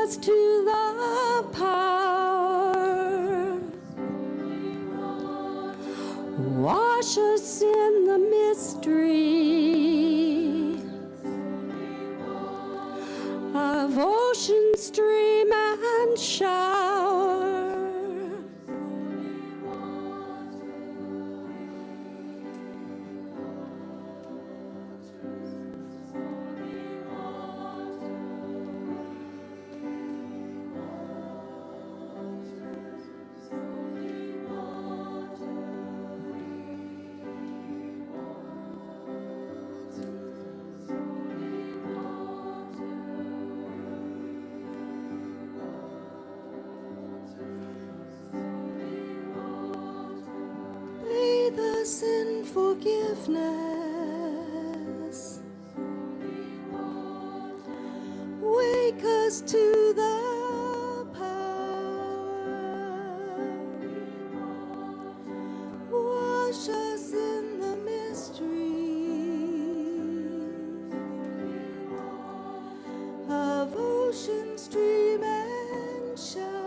us to the power. Wash us in the mystery of ocean, stream, and shower. Bathe us in forgiveness. Wake us to the power. Wash us in the mystery of ocean, stream, and shower.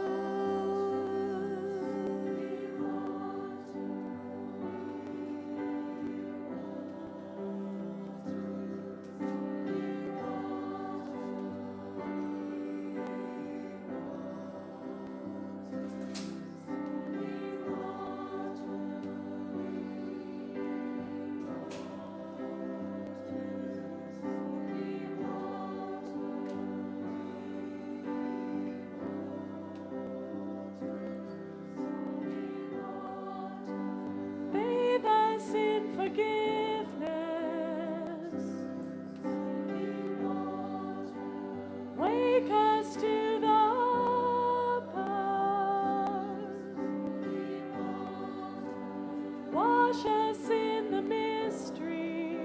Bathe us in forgiveness. Wake us to the power. Wash us in the mystery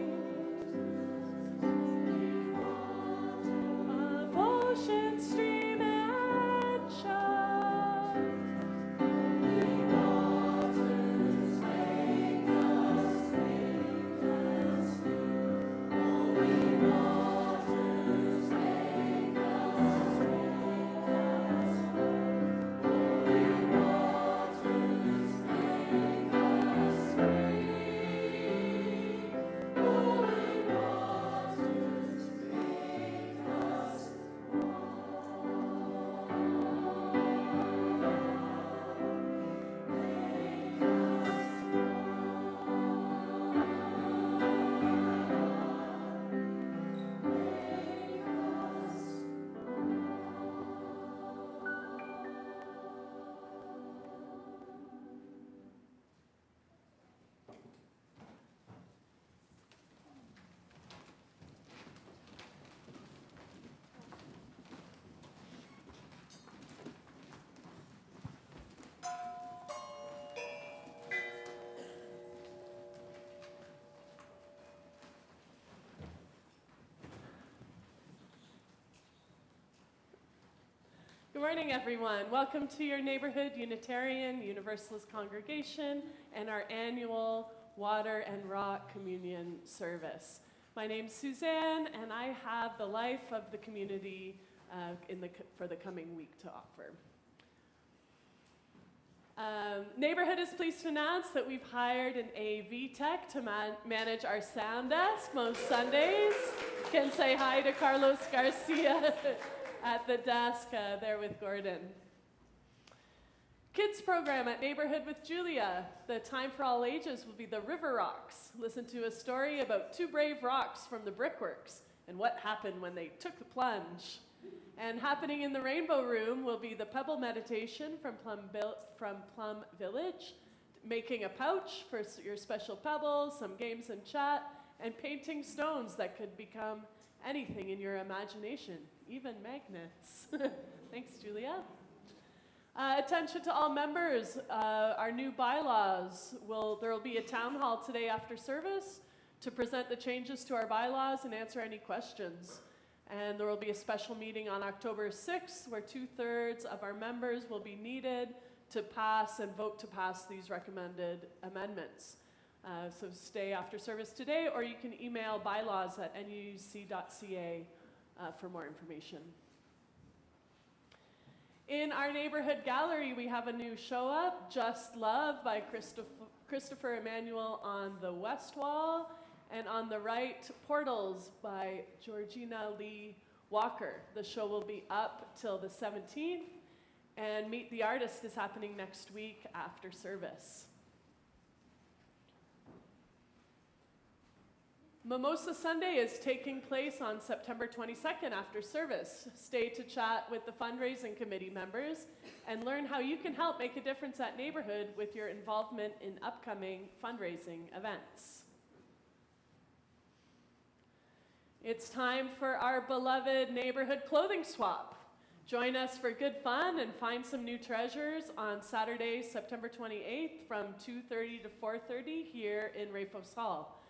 of ocean, stream, and shower. Good morning, everyone. Welcome to your neighborhood Unitarian Universalist congregation and our annual Water and Rock Communion service. My name's Suzanne, and I have the life of the community for the coming week to offer. Neighborhood is pleased to announce that we've hired an AV tech to manage our sound desk most Sundays. You can say hi to Carlos Garcia at the desk there with Gordon. Kids program at Neighborhood with Julia. The time for all ages will be the River Rocks. Listen to a story about two brave rocks from the brickworks and what happened when they took the plunge. And happening in the Rainbow Room will be the Pebble Meditation from Plum Village, making a pouch for your special pebbles, some games and chat, and painting stones that could become anything in your imagination, even magnets. Thanks, Julia. Attention to all members, our new bylaws. There will be a town hall today after service to present the changes to our bylaws and answer any questions. And there will be a special meeting on October 6th where 2/3 of our members will be needed to pass and vote to pass these recommended amendments. So stay after service today, or you can email bylaws@nuc.ca for more information. In our neighborhood gallery, we have a new show up, Just Love by Christopher Emmanuel on the west wall, and on the right, Portals by Georgina Lee Walker. The show will be up till the 17th, and Meet the Artist is happening next week after service. Mimosa Sunday is taking place on September 22nd after service. Stay to chat with the fundraising committee members and learn how you can help make a difference at neighborhood with your involvement in upcoming fundraising events. It's time for our beloved neighborhood clothing swap. Join us for good fun and find some new treasures on Saturday, September 28th from 2:30 to 4:30 here in Rafos Hall.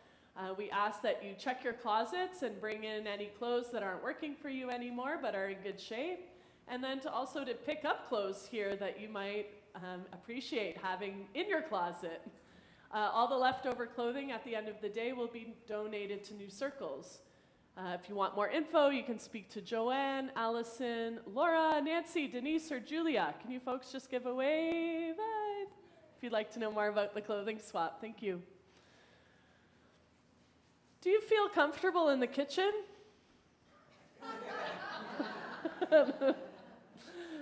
We ask that you check your closets and bring in any clothes that aren't working for you anymore but are in good shape, and then to pick up clothes here that you might appreciate having in your closet. All the leftover clothing at the end of the day will be donated to New Circles. If you want more info, you can speak to Joanne, Allison, Laura, Nancy, Denise, or Julia. Can you folks just give a wave if you'd like to know more about the clothing swap? Thank you. Do you feel comfortable in the kitchen?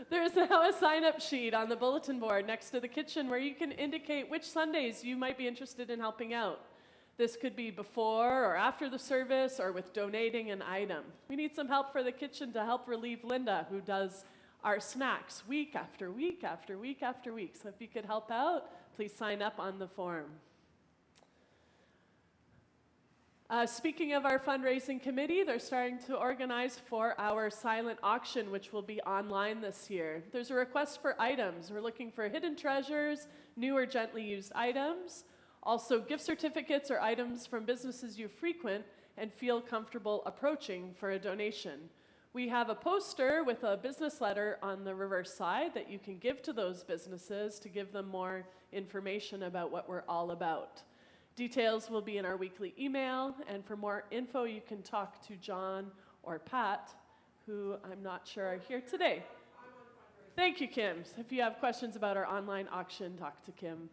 There's now a sign-up sheet on the bulletin board next to the kitchen where you can indicate which Sundays you might be interested in helping out. This could be before or after the service or with donating an item. We need some help for the kitchen to help relieve Linda, who does our snacks week after week after week after week. So if you could help out, please sign up on the form. Speaking of our fundraising committee, they're starting to organize for our silent auction, which will be online this year. There's a request for items. We're looking for hidden treasures, new or gently used items, also gift certificates or items from businesses you frequent and feel comfortable approaching for a donation. We have a poster with a business letter on the reverse side that you can give to those businesses to give them more information about what we're all about. Details will be in our weekly email, and for more info, you can talk to John or Pat, who I'm not sure are here today. Thank you, Kim. If you have questions about our online auction, talk to Kim.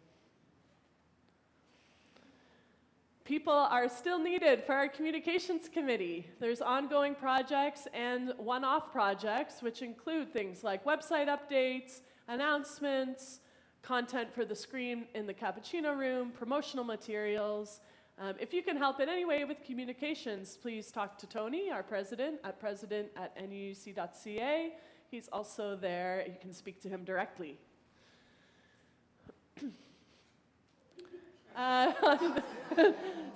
People are still needed for our communications committee. There's ongoing projects and one-off projects, which include things like website updates, announcements, content for the screen in the cappuccino room, promotional materials. If you can help in any way with communications, please talk to Tony, our president at nuuc.ca. He's also there. You can speak to him directly.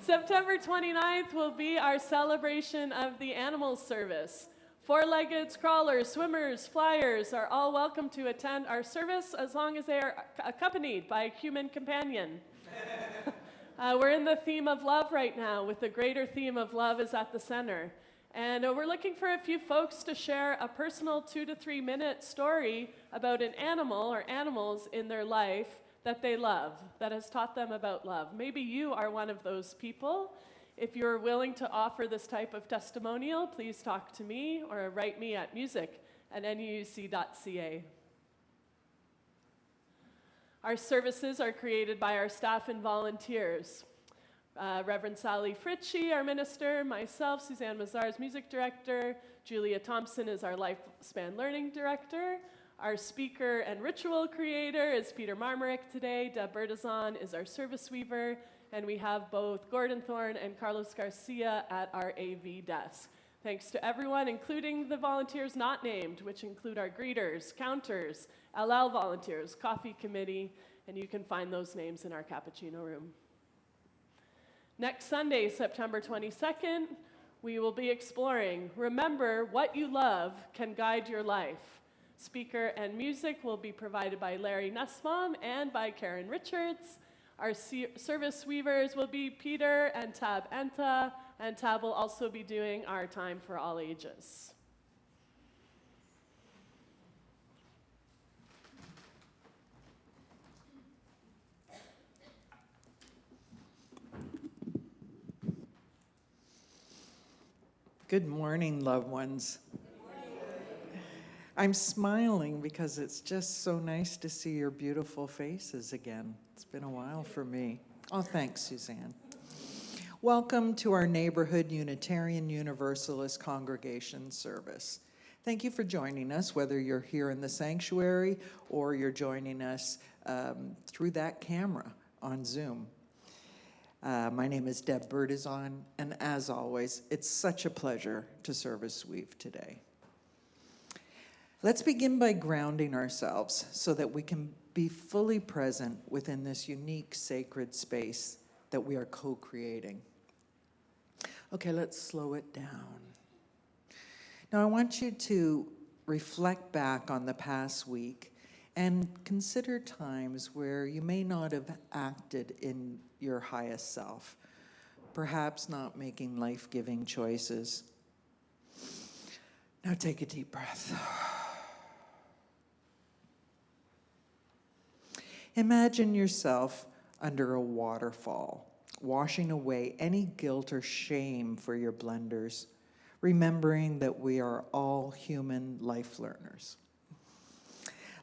September 29th will be our celebration of the animals service. Four-leggeds, crawlers, swimmers, flyers are all welcome to attend our service as long as they are accompanied by a human companion. We're in the theme of love right now, with the greater theme of love is at the center. And we're looking for a few folks to share a personal 2 to 3 minute story about an animal or animals in their life that they love, that has taught them about love. Maybe you are one of those people. If you're willing to offer this type of testimonial, please talk to me or write me at music@nuuc.ca. Our services are created by our staff and volunteers. Reverend Sally Fritchie, our minister, myself, Suzanne Mazar's music director, Julia Thomson is our lifespan learning director. Our speaker and ritual creator is Peter Marmorek today. Debb Bertazzon is our service weaver. And we have both Gordon Thorne and Carlos Garcia at our AV desk. Thanks to everyone, including the volunteers not named, which include our greeters, counters, LL volunteers, coffee committee, and you can find those names in our cappuccino room. Next Sunday, September 22nd, we will be exploring Remember What You Love Can Guide Your Life. Speaker and music will be provided by Larry Nussbaum and by Karen Richards. Our service weavers will be Peter and Tab Enta, and Tab will also be doing our Time for All Ages. Good morning, loved ones. I'm smiling because it's just so nice to see your beautiful faces again. It's been a while for me. Oh, thanks, Suzanne. Welcome to our neighborhood Unitarian Universalist congregation service. Thank you for joining us, whether you're here in the sanctuary or you're joining us through that camera on Zoom. My name is Debb Bertazzon, and as always, it's such a pleasure to service Weave today. Let's begin by grounding ourselves so that we can be fully present within this unique sacred space that we are co-creating. Okay, let's slow it down. Now, I want you to reflect back on the past week and consider times where you may not have acted in your highest self, perhaps not making life-giving choices. Now take a deep breath. Imagine yourself under a waterfall, washing away any guilt or shame for your blunders, remembering that we are all human life learners.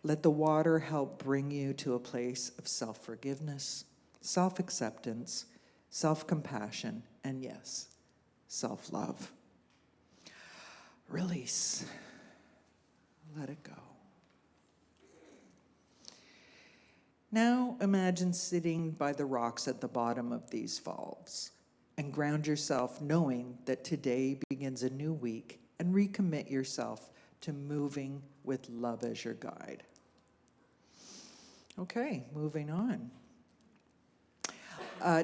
Let the water help bring you to a place of self-forgiveness, self-acceptance, self-compassion, and yes, self-love. Release. Let it go. Now imagine sitting by the rocks at the bottom of these falls and ground yourself knowing that today begins a new week and recommit yourself to moving with love as your guide. Okay, moving on.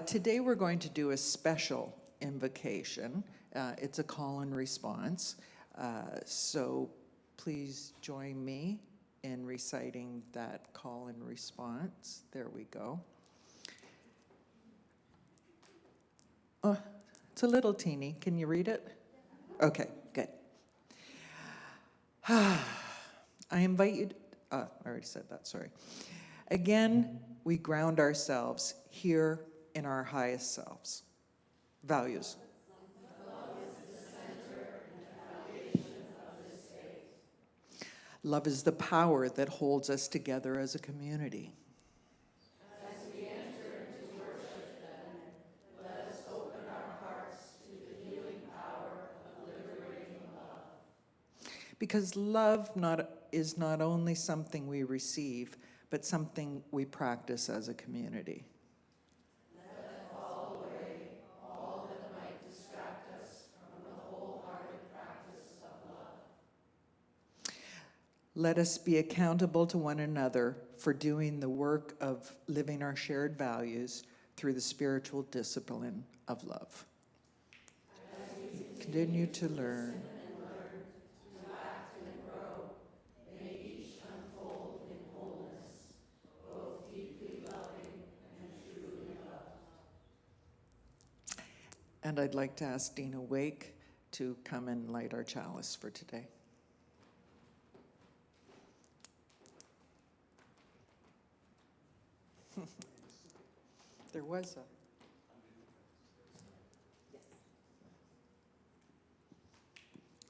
Today we're going to do a special invocation. It's a call and response. So please join me in reciting that call and response. There we go. Oh, it's a little teeny. Can you read it? Okay, good. I invite you I already said that, sorry. Again, we ground ourselves here in our highest selves. Values. Love is the power that holds us together as a community. As we enter into worship, then, let us open our hearts to the healing power of liberating love. Because love is not only something we receive, but something we practice as a community. Let fall away all that might distract us from the wholehearted practice of love. Let us be accountable to one another for doing the work of living our shared values through the spiritual discipline of love. Continue to learn. To act and grow, may each unfold in wholeness, both deeply loving and truly loved. And I'd like to ask Dina Wake to come and light our chalice for today. There was a...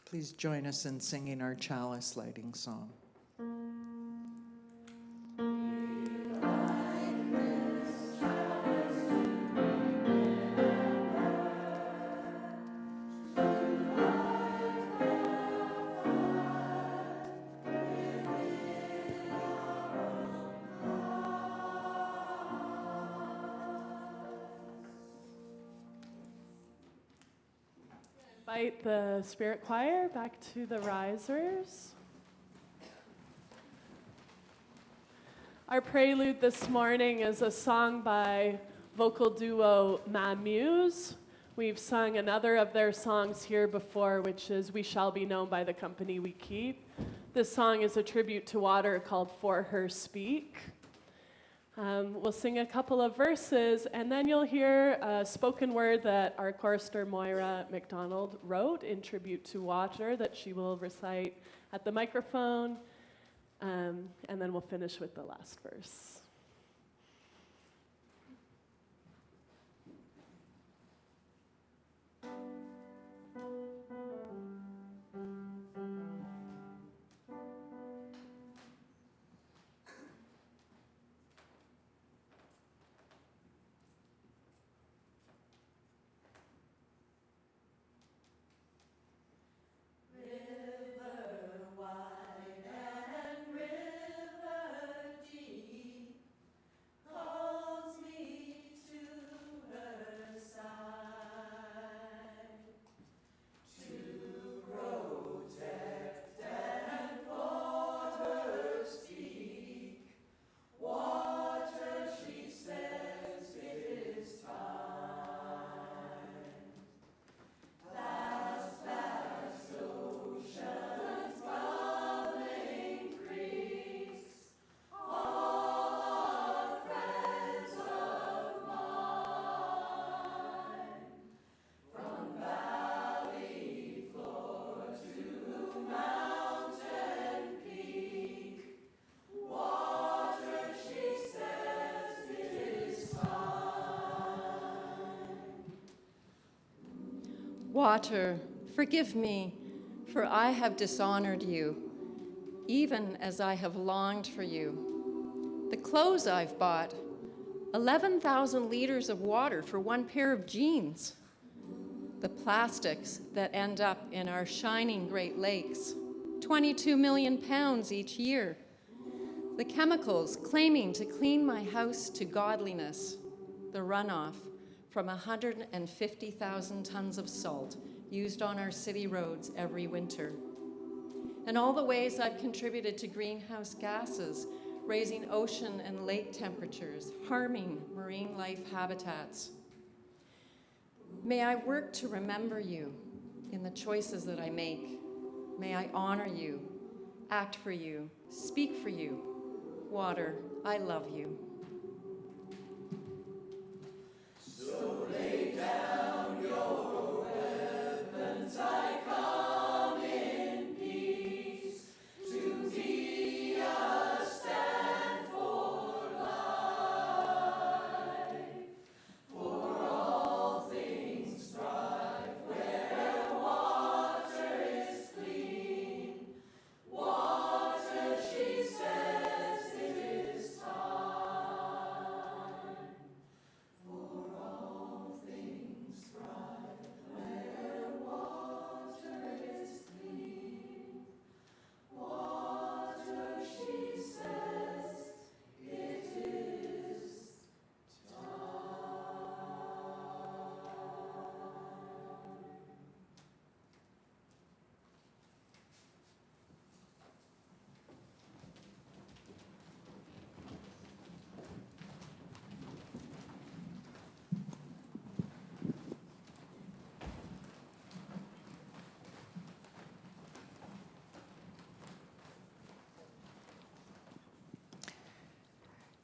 Please join us in singing our chalice lighting song. Invite the spirit choir back to the risers. Our prelude this morning is a song by vocal duo Ma Muse. We've sung another of their songs here before, which is We Shall Be Known by the Company We Keep. This song is a tribute to water called For Her Speak. We'll sing a couple of verses, and then you'll hear a spoken word that our chorister Moira McDonald wrote in tribute to water that she will recite at the microphone, and then we'll finish with the last verse. Water, forgive me, for I have dishonored you, even as I have longed for you. The clothes I've bought, 11,000 liters of water for one pair of jeans. The plastics that end up in our shining Great Lakes, 22 million pounds each year. The chemicals claiming to clean my house to godliness, the runoff from 150,000 tons of salt used on our city roads every winter. And all the ways I've contributed to greenhouse gases, raising ocean and lake temperatures, harming marine life habitats. May I work to remember you in the choices that I make. May I honor you, act for you, speak for you. Water, I love you. So lay down your weapons, I come in peace to be a stand for life. For all things thrive where water is clean. Water, she says, it is time. For all things thrive where water is clean. Water, she says, it is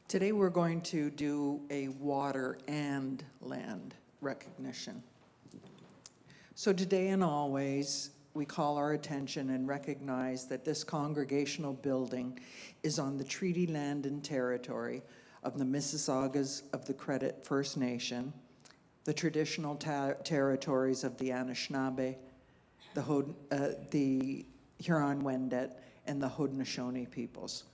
Today we're going to do a water and land recognition. So today and always, we call our attention and recognize that this congregational building is on the treaty land and territory of the Mississaugas of the Credit First Nation, the traditional territories of the Anishinaabe, the Huron-Wendat, and the Haudenosaunee peoples.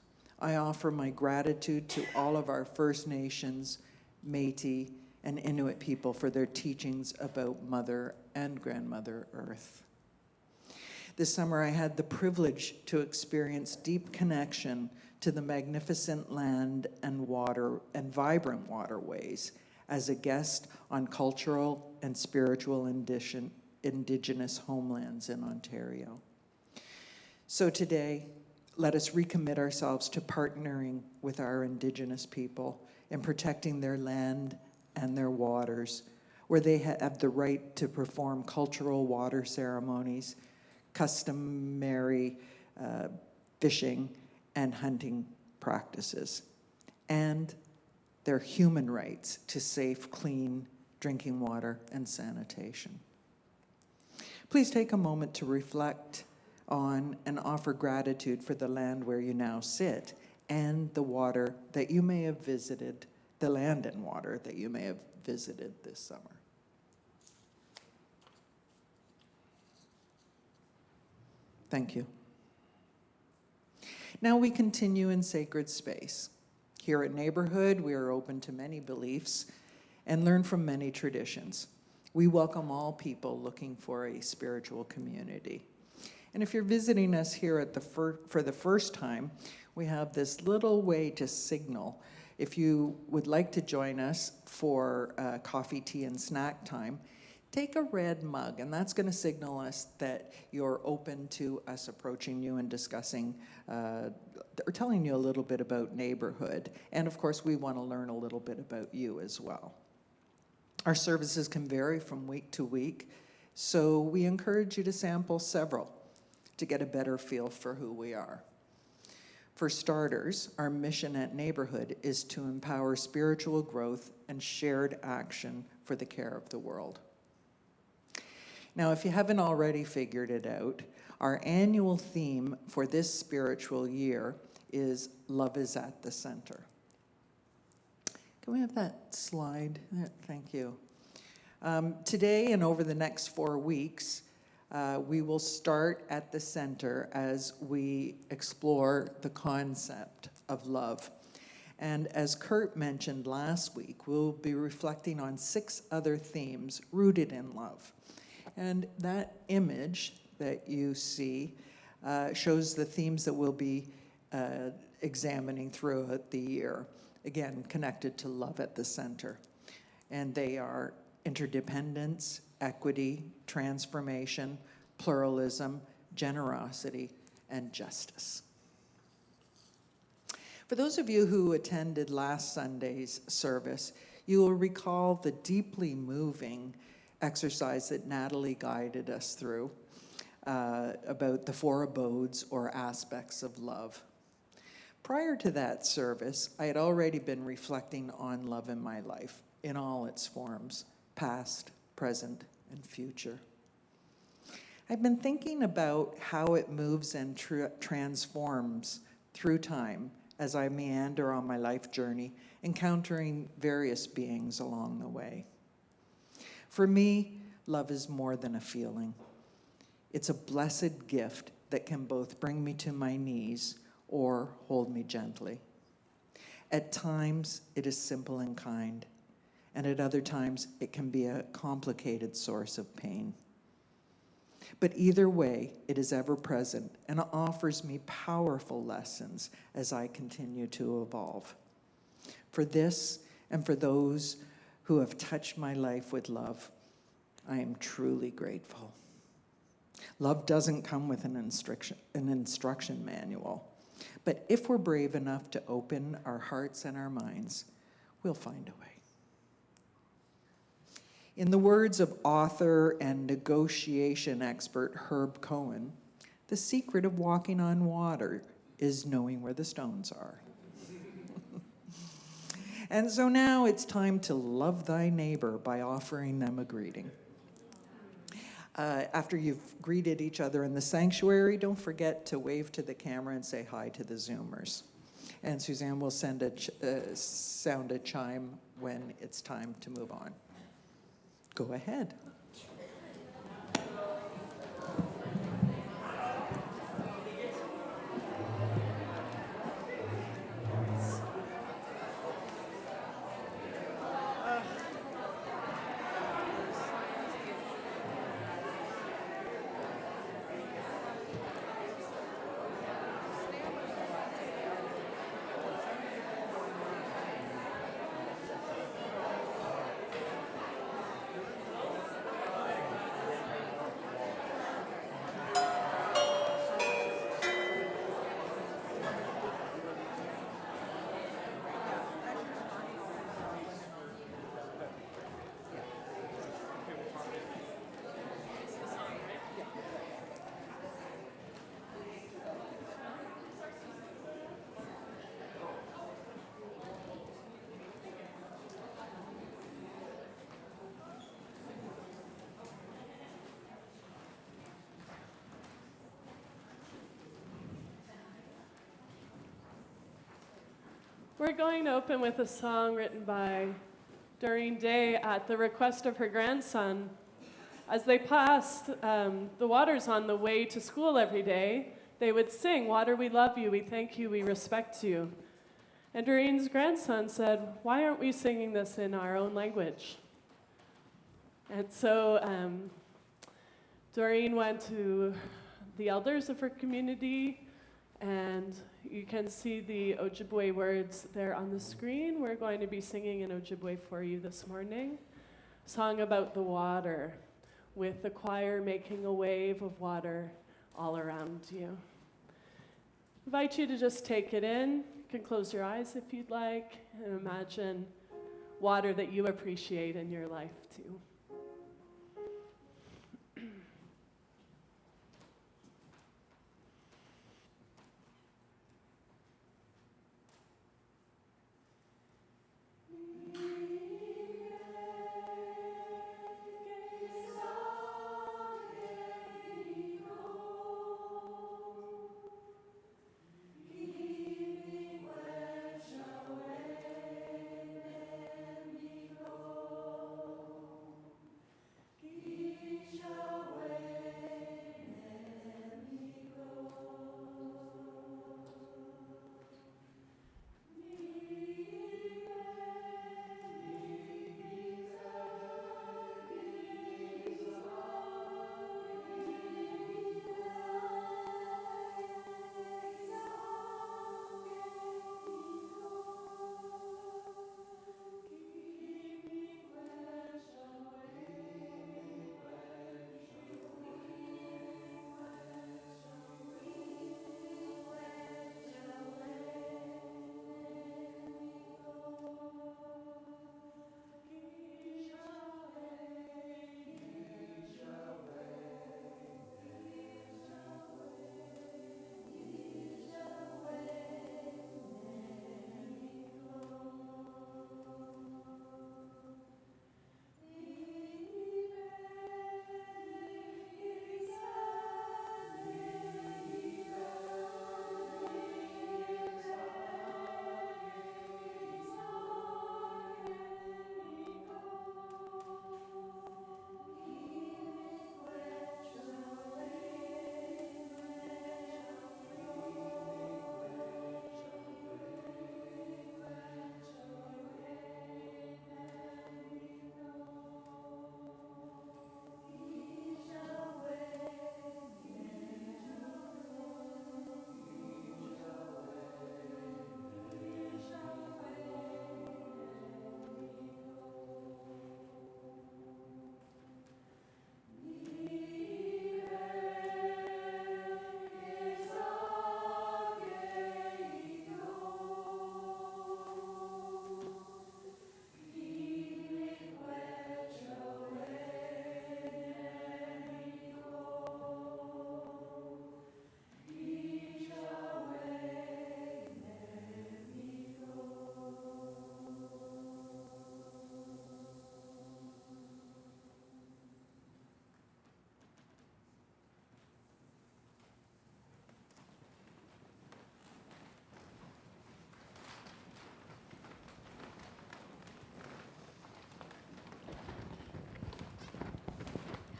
I offer my gratitude to all of our First Nations, Métis, and Inuit people for their teachings about Mother and Grandmother Earth. This summer, I had the privilege to experience deep connection to the magnificent land and water and vibrant waterways as a guest on cultural and spiritual Indigenous homelands in Ontario. So today, let us recommit ourselves to partnering with our Indigenous people in protecting their land and their waters, where they have the right to perform cultural water ceremonies, customary fishing and hunting practices, and their human rights to safe, clean drinking water and sanitation. Please take a moment to reflect on and offer gratitude for the land where you now sit and the water that you may have visited, the land and water that you may have visited this summer. Thank you. Now we continue in sacred space. Here at Neighborhood, we are open to many beliefs and learn from many traditions. We welcome all people looking for a spiritual community. And if you're visiting us here at for the first time, we have this little way to signal. If you would like to join us for coffee, tea, and snack time, take a red mug, and that's going to signal us that you're open to us approaching you and discussing or telling you a little bit about Neighborhood. And of course, we want to learn a little bit about you as well. Our services can vary from week to week, so we encourage you to sample several to get a better feel for who we are. For starters, our mission at Neighborhood is to empower spiritual growth and shared action for the care of the world. Now, if you haven't already figured it out, our annual theme for this spiritual year is Love is at the Center. Can we have that slide? Thank you. Today and over the next 4 weeks, we will start at the center as we explore the concept of love. And as Kurt mentioned last week, we'll be reflecting on 6 other themes rooted in love. And that image that you see shows the themes that we'll be examining throughout the year, again, connected to love at the center. And they are interdependence, equity, transformation, pluralism, generosity, and justice. For those of you who attended last Sunday's service, you will recall the deeply moving exercise that Natalie guided us through about the 4 abodes or aspects of love. Prior to that service, I had already been reflecting on love in my life in all its forms, past, present, and future. I've been thinking about how it moves and transforms through time as I meander on my life journey, encountering various beings along the way. For me, love is more than a feeling. It's a blessed gift that can both bring me to my knees or hold me gently. At times, it is simple and kind, and at other times, it can be a complicated source of pain. But either way, it is ever present and offers me powerful lessons as I continue to evolve. For this and for those who have touched my life with love, I am truly grateful. Love doesn't come with an instruction manual, but if we're brave enough to open our hearts and our minds, we'll find a way. In the words of author and negotiation expert Herb Cohen, the secret of walking on water is knowing where the stones are. And so now it's time to love thy neighbor by offering them a greeting. After you've greeted each other in the sanctuary, don't forget to wave to the camera and say hi to the Zoomers. And Suzanne will sound a chime when it's time to move on. Go ahead. We're going to open with a song written by Doreen Day at the request of her grandson. As they passed the waters on the way to school every day, they would sing, "Water, we love you, we thank you, we respect you." And Doreen's grandson said, "Why aren't we singing this in our own language?" And so Doreen went to the elders of her community, and you can see the Ojibwe words there on the screen. We're going to be singing in Ojibwe for you this morning. A song about the water, with the choir making a wave of water all around you. I invite you to just take it in. You can close your eyes if you'd like, and imagine water that you appreciate in your life too.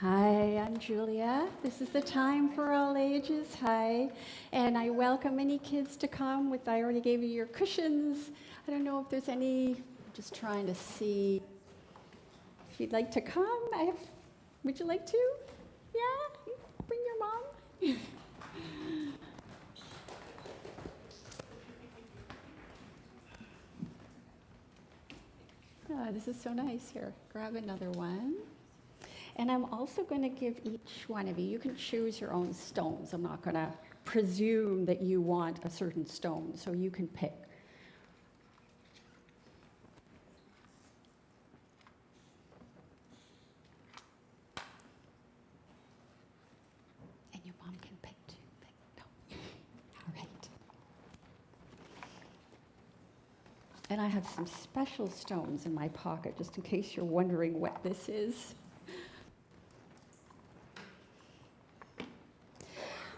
Hi, I'm Julia. This is the Time for All Ages. Hi. And I welcome any kids to come I already gave you your cushions. I don't know if there's any, I'm just trying to see if you'd like to come. Would you like to? Yeah? Bring your mom. Oh, this is so nice. Here, grab another one. And I'm also going to give each one of you, you can choose your own stones. I'm not going to presume that you want a certain stone, so you can pick. And your mom can pick too. No. All right. And I have some special stones in my pocket, just in case you're wondering what this is.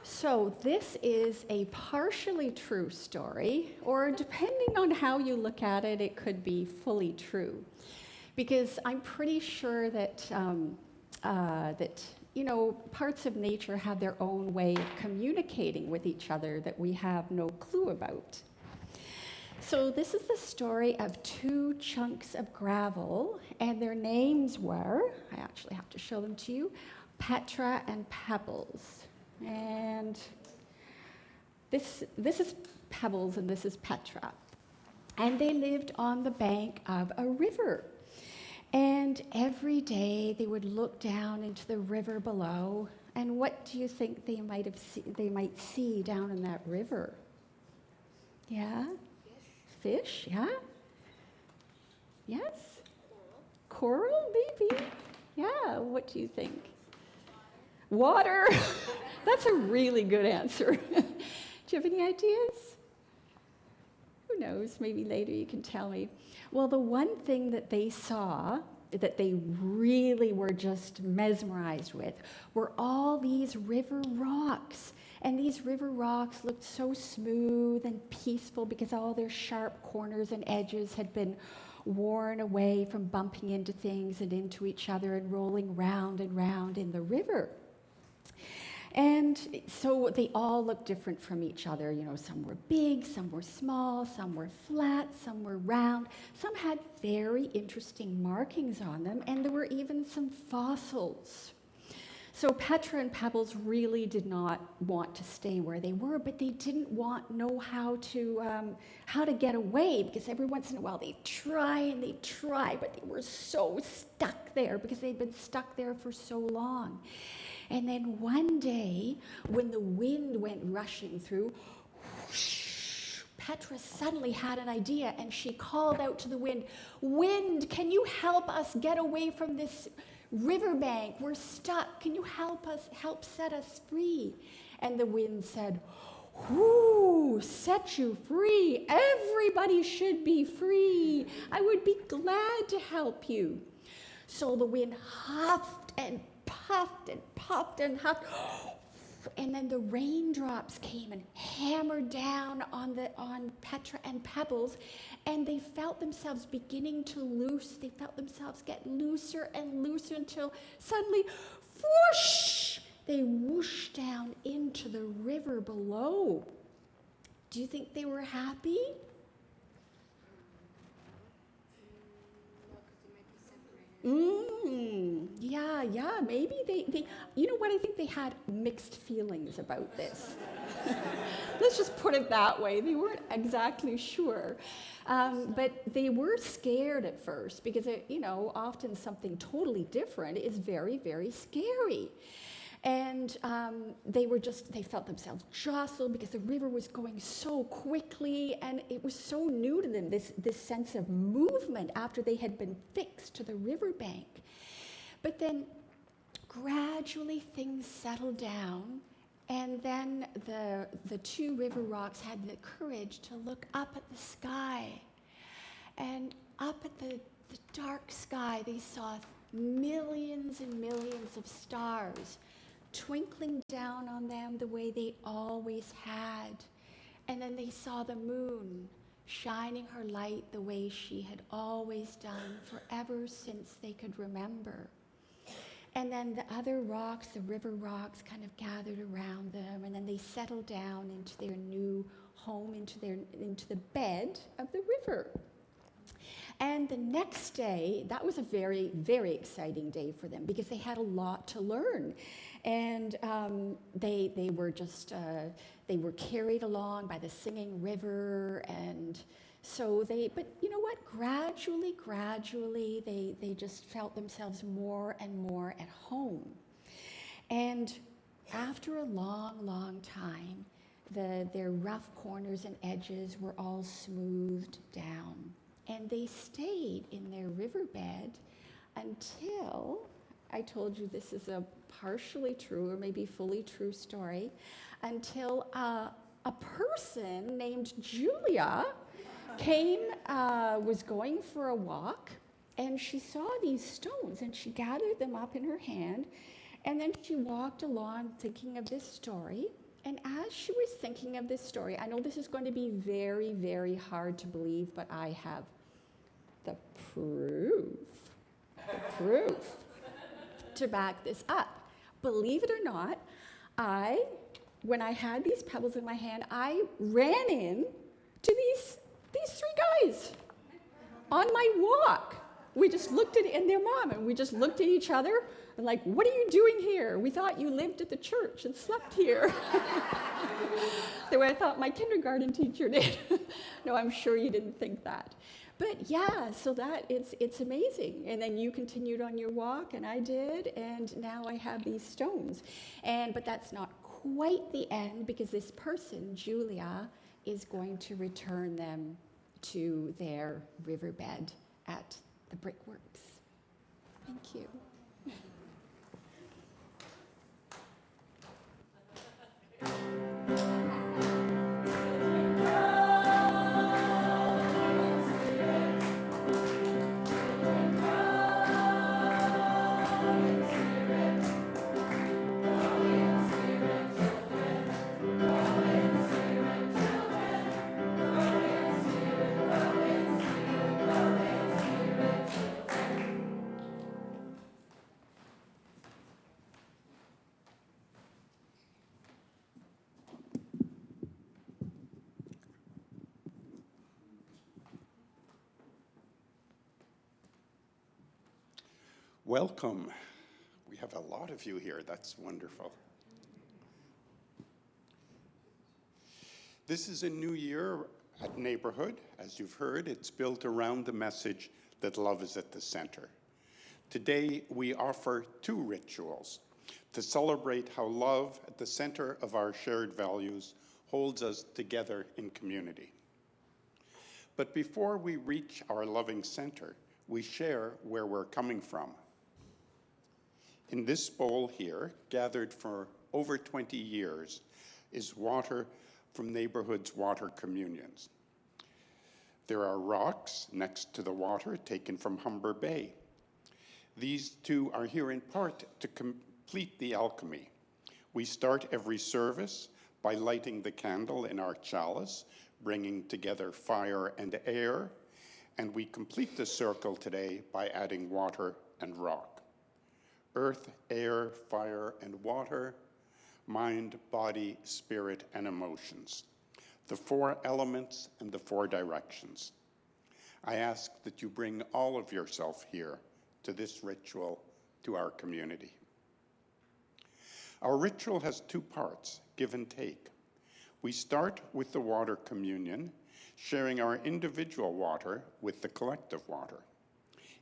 So this is a partially true story, or depending on how you look at it, it could be fully true. Because I'm pretty sure that, parts of nature have their own way of communicating with each other that we have no clue about. So this is the story of two chunks of gravel, and their names were, I actually have to show them to you, Petra and Pebbles. And this is Pebbles and this is Petra. And they lived on the bank of a river. And every day they would look down into the river below. And what do you think they might see down in that river? Yeah? Fish, yeah? Yes? Coral, maybe? Yeah, what do you think? Water. That's a really good answer. Do you have any ideas? Who knows? Maybe later you can tell me. Well, the one thing that they saw that they really were just mesmerized with were all these river rocks. And these river rocks looked so smooth and peaceful because all their sharp corners and edges had been worn away from bumping into things and into each other and rolling round and round in the river. And so they all looked different from each other. You know, some were big, some were small, some were flat, some were round. Some had very interesting markings on them, and there were even some fossils. So Petra and Pebbles really did not want to stay where they were, but they didn't know how to get away, because every once in a while they'd try, but they were so stuck there because they'd been stuck there for so long. And then one day, when the wind went rushing through, whoosh, Petra suddenly had an idea, and she called out to the wind, "Wind, can you help us get away from this riverbank? We're stuck. Can you help set us free?" And the wind said, "Who set you free? Everybody should be free. I would be glad to help you." So the wind huffed and puffed and puffed and huffed, and then the raindrops came and hammered down on Petra and Pebbles, and they felt themselves beginning to loose. They felt themselves get looser and looser until suddenly, whoosh, they whooshed down into the river below. Do you think they were happy? Yeah, maybe they, you know what, I think they had mixed feelings about this. Let's just put it that way. They weren't exactly sure. But they were scared at first because, often something totally different is very, very scary. And they felt themselves jostled because the river was going so quickly, and it was so new to them, this sense of movement after they had been fixed to the riverbank. But then gradually things settled down, and then the two river rocks had the courage to look up at the sky. And up at the dark sky, they saw millions and millions of stars twinkling down on them the way they always had. And then they saw the moon shining her light the way she had always done forever since they could remember. And then the other rocks, the river rocks, kind of gathered around them, and then they settled down into their new home, into the bed of the river. And the next day, that was a very, very exciting day for them because they had a lot to learn. And they were carried along by the singing river, and so but you know what? Gradually, they just felt themselves more and more at home. And after a long, long time, their rough corners and edges were all smoothed down. And they stayed in their riverbed until, I told you this is a partially true or maybe fully true story, until a person named Julia was going for a walk, and she saw these stones, and she gathered them up in her hand, and then she walked along thinking of this story. And as she was thinking of this story, I know this is going to be very, very hard to believe, but I have the proof to back this up. Believe it or not, when I had these pebbles in my hand, I ran in to these three guys on my walk. We just looked at, and their mom, and we just looked at each other and like, what are you doing here? We thought you lived at the church and slept here. The way I thought my kindergarten teacher did. No, I'm sure you didn't think that. But yeah, so that it's amazing. And then you continued on your walk, and I did, and now I have these stones. But that's not quite the end, because this person, Julia, is going to return them to their riverbed at the brickworks. Thank you. Welcome. We have a lot of you here. That's wonderful. This is a new year at Neighborhood. As you've heard, it's built around the message that love is at the center. Today, we offer two rituals to celebrate how love at the center of our shared values holds us together in community. But before we reach our loving center, we share where we're coming from. In this bowl here, gathered for over 20 years, is water from Neighborhood's water communions. There are rocks next to the water taken from Humber Bay. These two are here in part to complete the alchemy. We start every service by lighting the candle in our chalice, bringing together fire and air, and we complete the circle today by adding water and rock. Earth, air, fire, and water, mind, body, spirit, and emotions. The four elements and the four directions. I ask that you bring all of yourself here to this ritual, to our community. Our ritual has two parts, give and take. We start with the water communion, sharing our individual water with the collective water.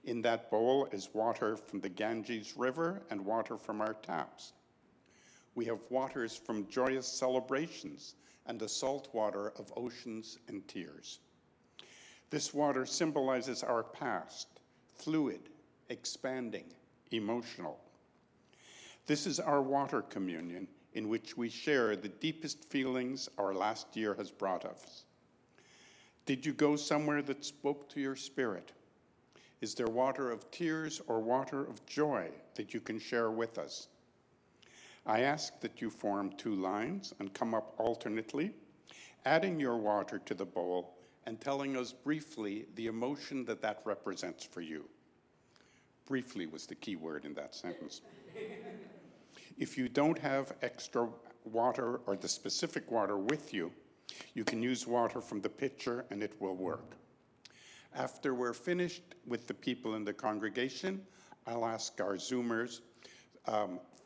In that bowl is water from the Ganges River and water from our taps. We have waters from joyous celebrations and the salt water of oceans and tears. This water symbolizes our past, fluid, expanding, emotional. This is our water communion, in which we share the deepest feelings our last year has brought us. Did you go somewhere that spoke to your spirit? Is there water of tears or water of joy that you can share with us? I ask that you form two lines and come up alternately, adding your water to the bowl and telling us briefly the emotion that represents for you. Briefly was the key word in that sentence. If you don't have extra water or the specific water with you, you can use water from the pitcher and it will work. After we're finished with the people in the congregation, I'll ask our Zoomers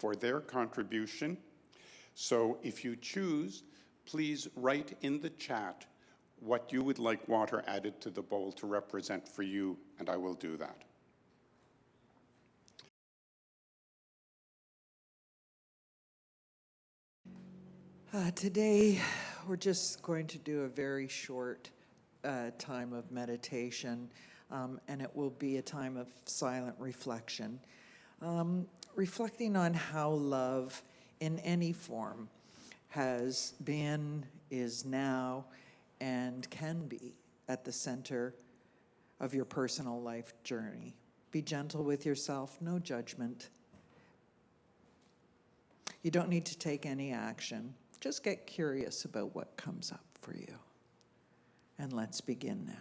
for their contribution. So if you choose, please write in the chat what you would like water added to the bowl to represent for you, and I will do that. Today, we're just going to do a very short time of meditation, and it will be a time of silent reflection. Reflecting on how love in any form has been, is now, and can be at the center of your personal life journey. Be gentle with yourself, no judgment. You don't need to take any action. Just get curious about what comes up for you. And let's begin now.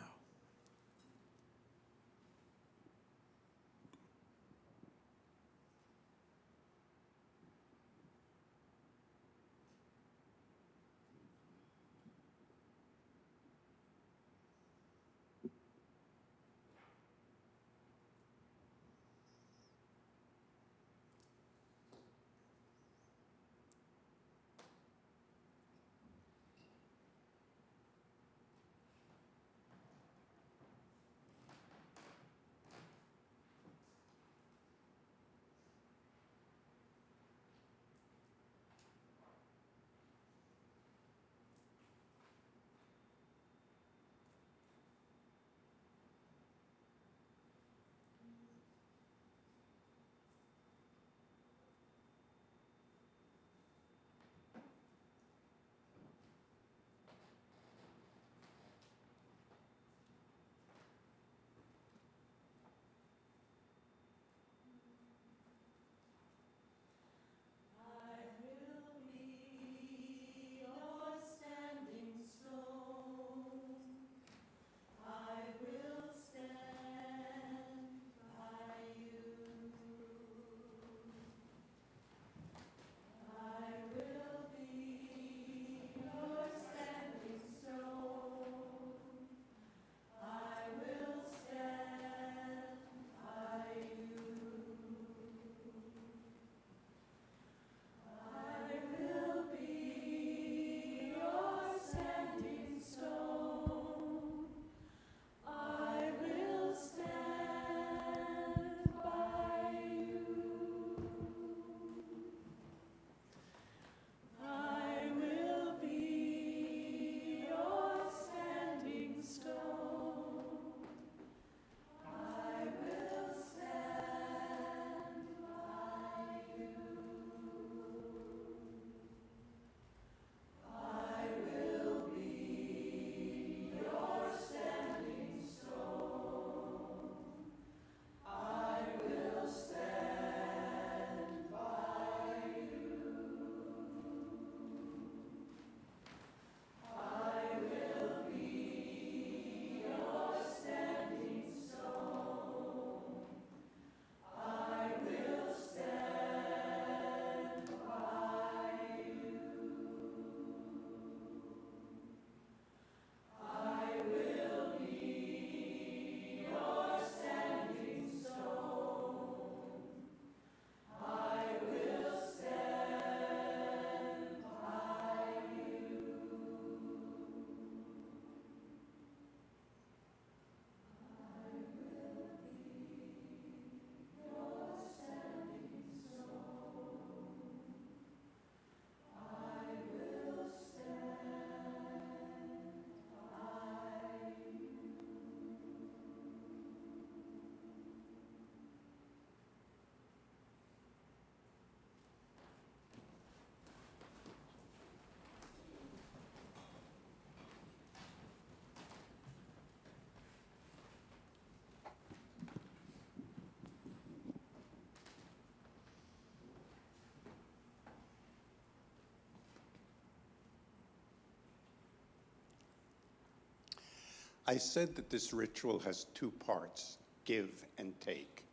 I said that this ritual has two parts, give and take.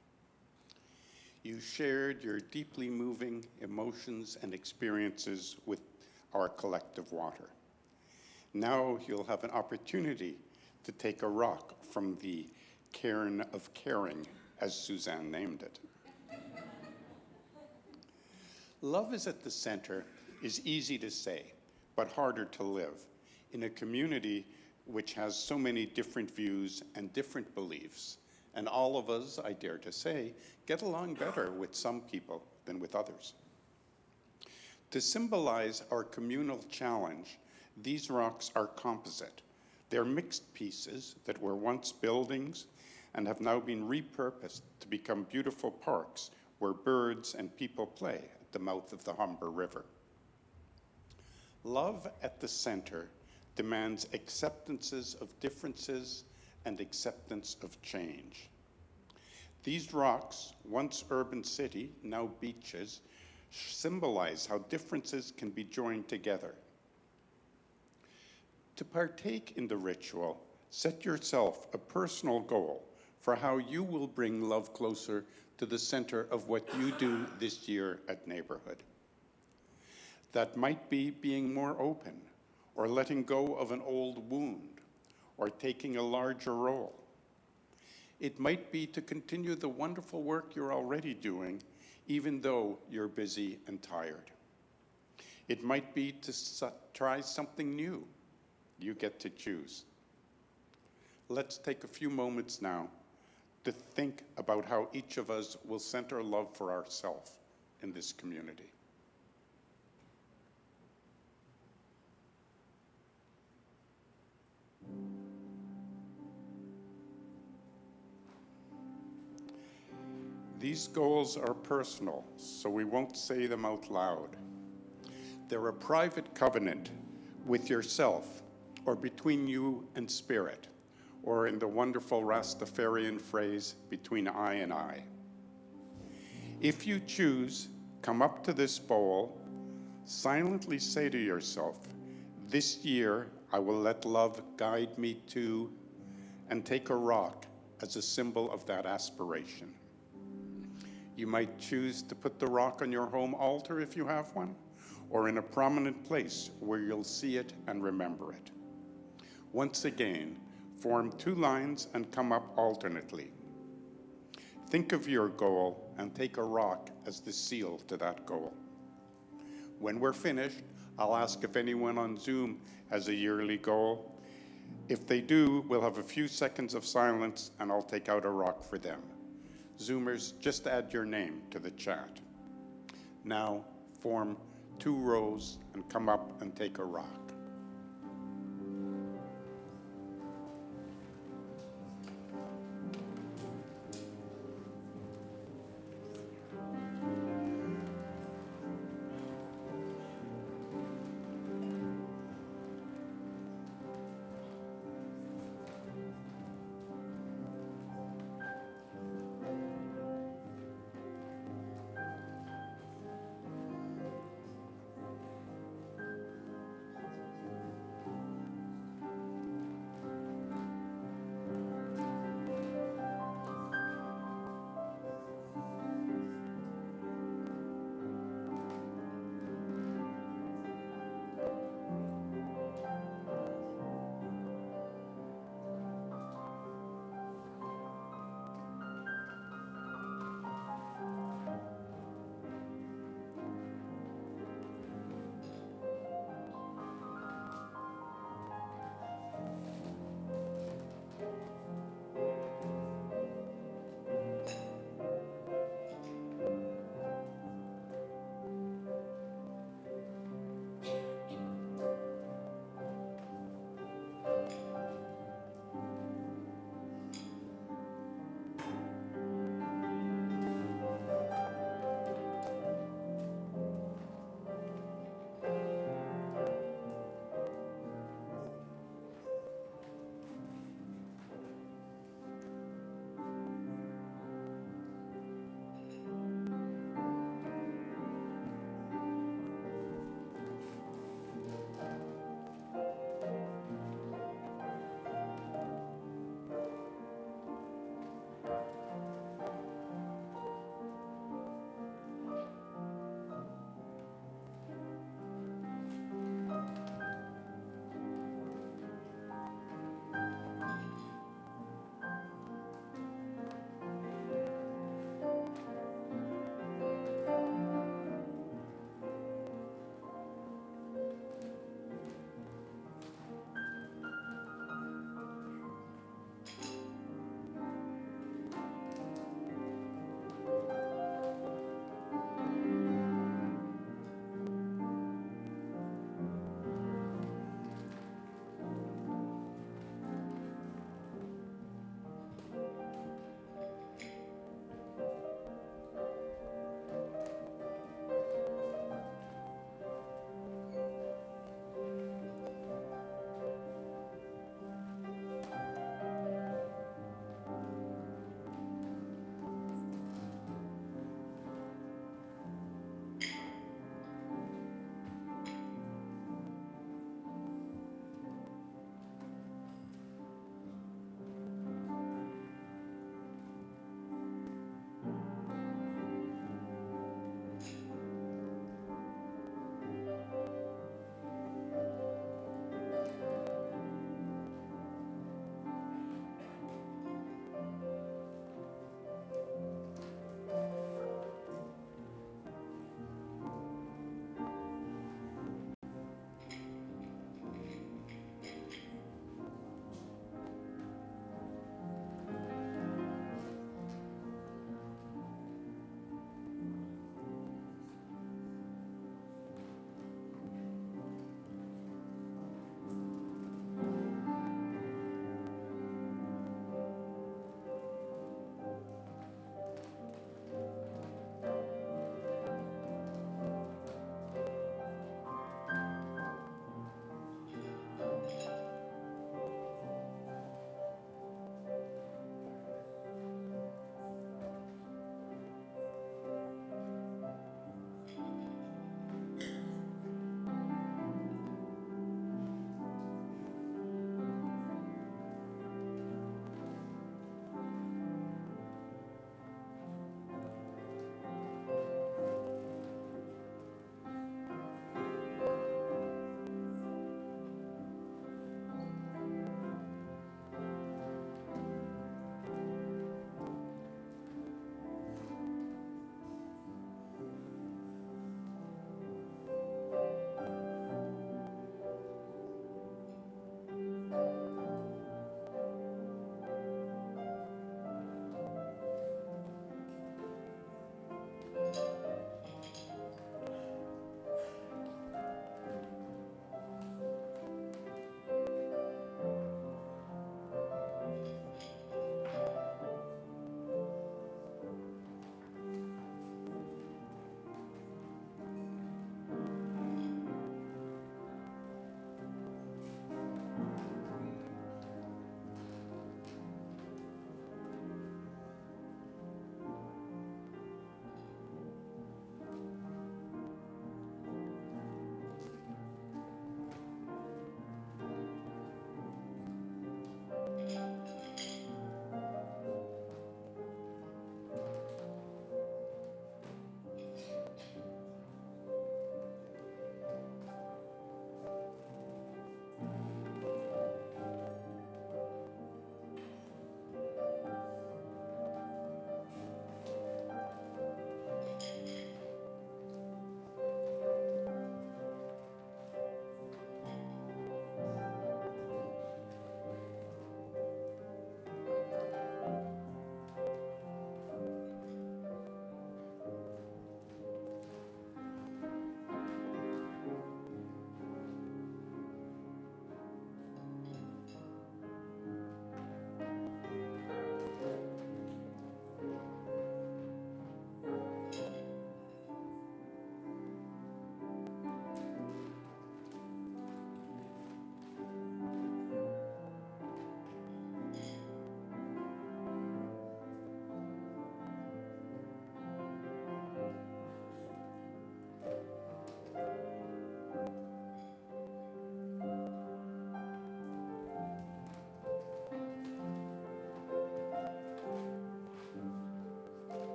You shared your deeply moving emotions and experiences with our collective water. Now you'll have an opportunity to take a rock from the cairn of caring, as Suzanne named it. Love is at the center is easy to say, but harder to live in a community which has so many different views and different beliefs. And all of us, I dare to say, get along better with some people than with others. To symbolize our communal challenge, these rocks are composite. They're mixed pieces that were once buildings and have now been repurposed to become beautiful parks where birds and people play at the mouth of the Humber River. Love at the center demands acceptances of differences and acceptance of change. These rocks, once urban city, now beaches, symbolize how differences can be joined together. To partake in the ritual, set yourself a personal goal for how you will bring love closer to the center of what you do this year at Neighborhood. That might be being more open, or letting go of an old wound, or taking a larger role. It might be to continue the wonderful work you're already doing, even though you're busy and tired. It might be to try something new. You get to choose. Let's take a few moments now to think about how each of us will center love for ourselves in this community. These goals are personal, so we won't say them out loud. They're a private covenant with yourself, or between you and spirit, or in the wonderful Rastafarian phrase, between I and I. If you choose, come up to this bowl, silently say to yourself, this year I will let love guide me to, and take a rock as a symbol of that aspiration. You might choose to put the rock on your home altar if you have one, or in a prominent place where you'll see it and remember it. Once again, form 2 lines and come up alternately. Think of your goal and take a rock as the seal to that goal. When we're finished, I'll ask if anyone on Zoom has a yearly goal. If they do, we'll have a few seconds of silence and I'll take out a rock for them. Zoomers, just add your name to the chat. Now, form 2 rows and come up and take a rock.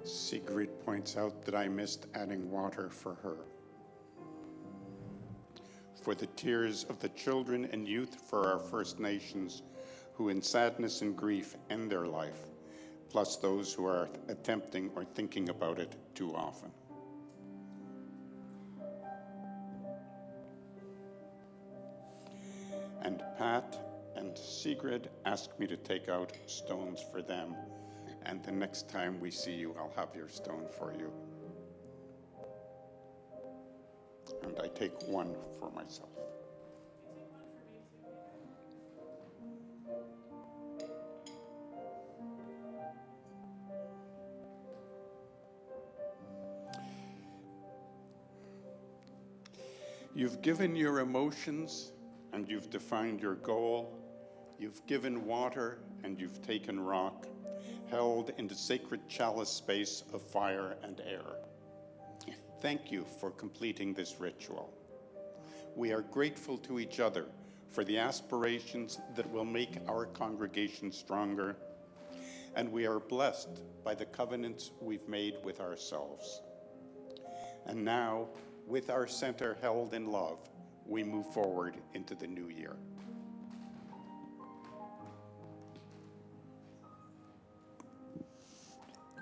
Sigrid points out that I missed adding water for her. For the tears of the children and youth for our First Nations who in sadness and grief end their life, plus those who are attempting or thinking about it too often. And Pat and Sigrid asked me to take out stones for them, and the next time we see you, I'll have your stone for you. And I take one for myself. You've given your emotions and you've defined your goal. You've given water and you've taken rock, held in the sacred chalice space of fire and air. Thank you for completing this ritual. We are grateful to each other for the aspirations that will make our congregation stronger, and we are blessed by the covenants we've made with ourselves. And now, with our center held in love, we move forward into the new year.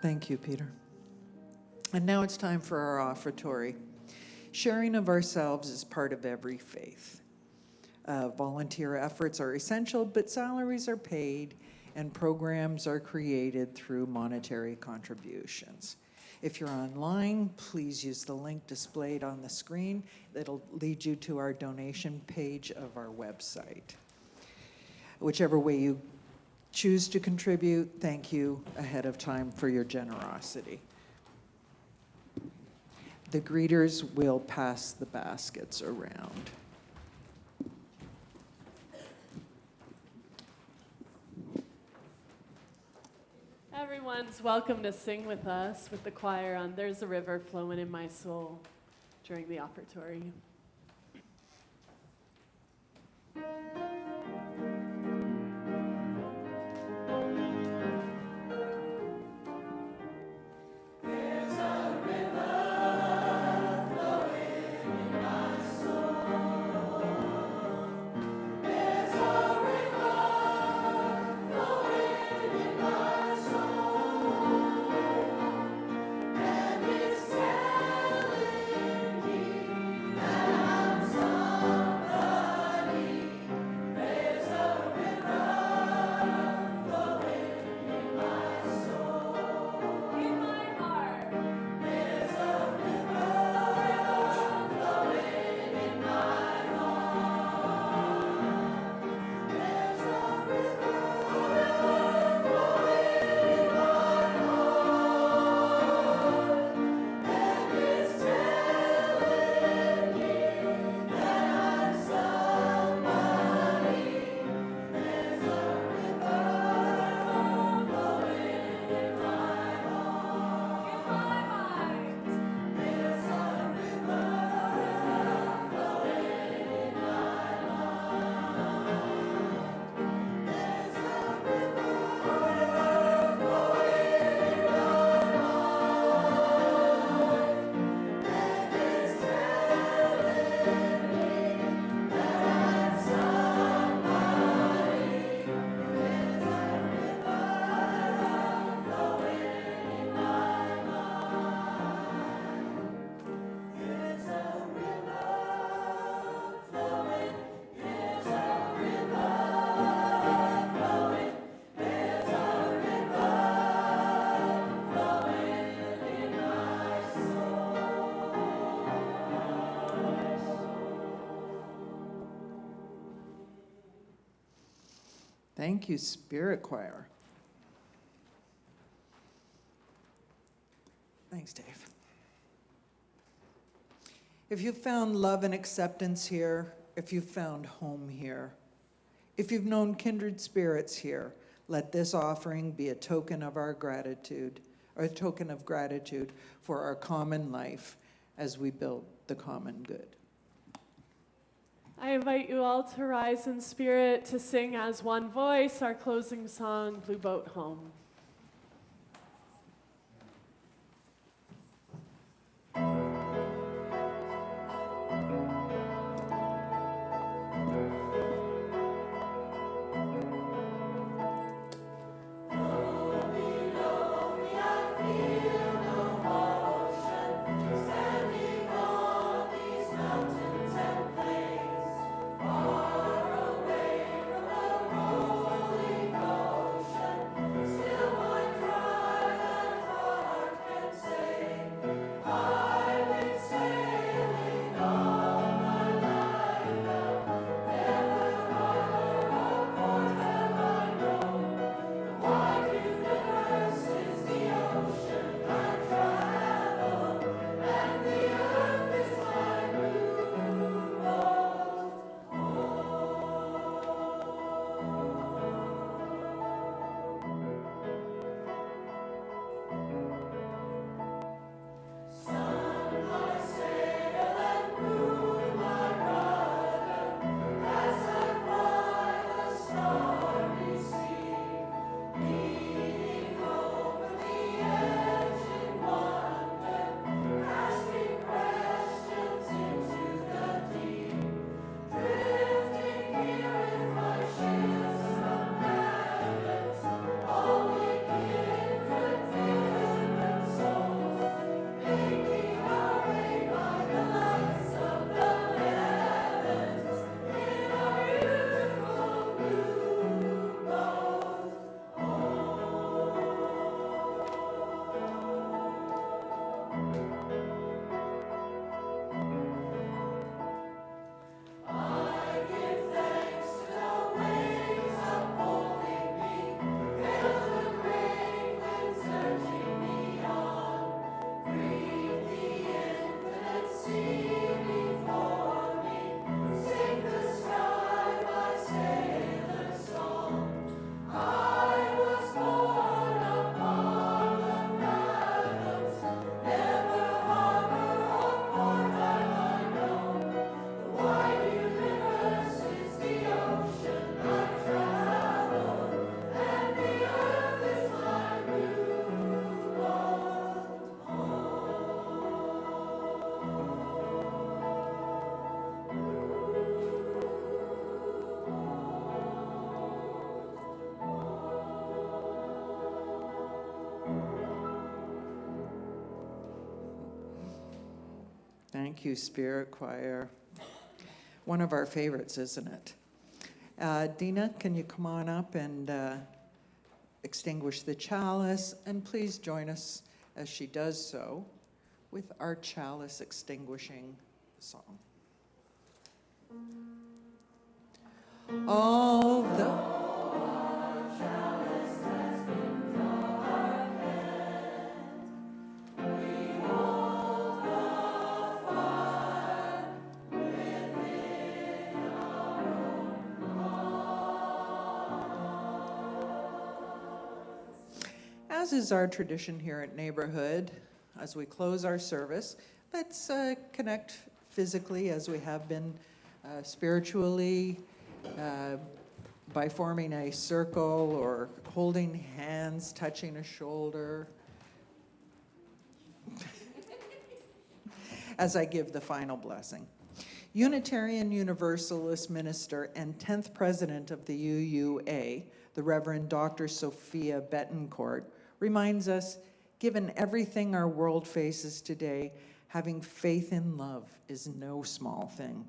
Thank you, Peter. And now it's time for our offertory. Sharing of ourselves is part of every faith. Volunteer efforts are essential, but salaries are paid and programs are created through monetary contributions. If you're online, please use the link displayed on the screen. It'll lead you to our donation page of our website. Whichever way you choose to contribute, thank you ahead of time for your generosity. The greeters will pass the baskets around. Everyone's welcome to sing with us, with the choir on There's a River Flowing in My Soul during the offertory. Thank you, Spirit Choir. Thanks, Dave. If you've found love and acceptance here, if you've found home here, if you've known kindred spirits here, let this offering be a token of our gratitude, or a token of gratitude for our common life as we build the common good. I invite you all to rise in spirit to sing as one voice our closing song, Blue Boat Home. Still Thank you, Spirit Choir. One of our favorites, isn't it? Dina, can you come on up and extinguish the chalice? And please join us as she does so with our chalice extinguishing song. Although as is our tradition here at Neighborhood, as we close our service, let's connect physically as we have been spiritually by forming a circle or holding hands, touching a shoulder. As I give the final blessing. Unitarian Universalist minister and 10th president of the UUA, the Reverend Dr. Sophia Betancourt, reminds us, given everything our world faces today, having faith in love is no small thing.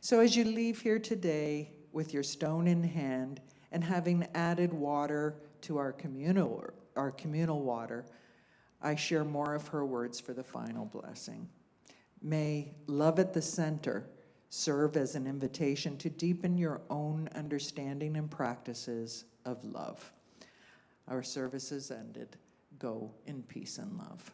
So as you leave here today with your stone in hand and having added water to our communal water, I share more of her words for the final blessing. May love at the center serve as an invitation to deepen your own understanding and practices of love. Our service is ended. Go in peace and love.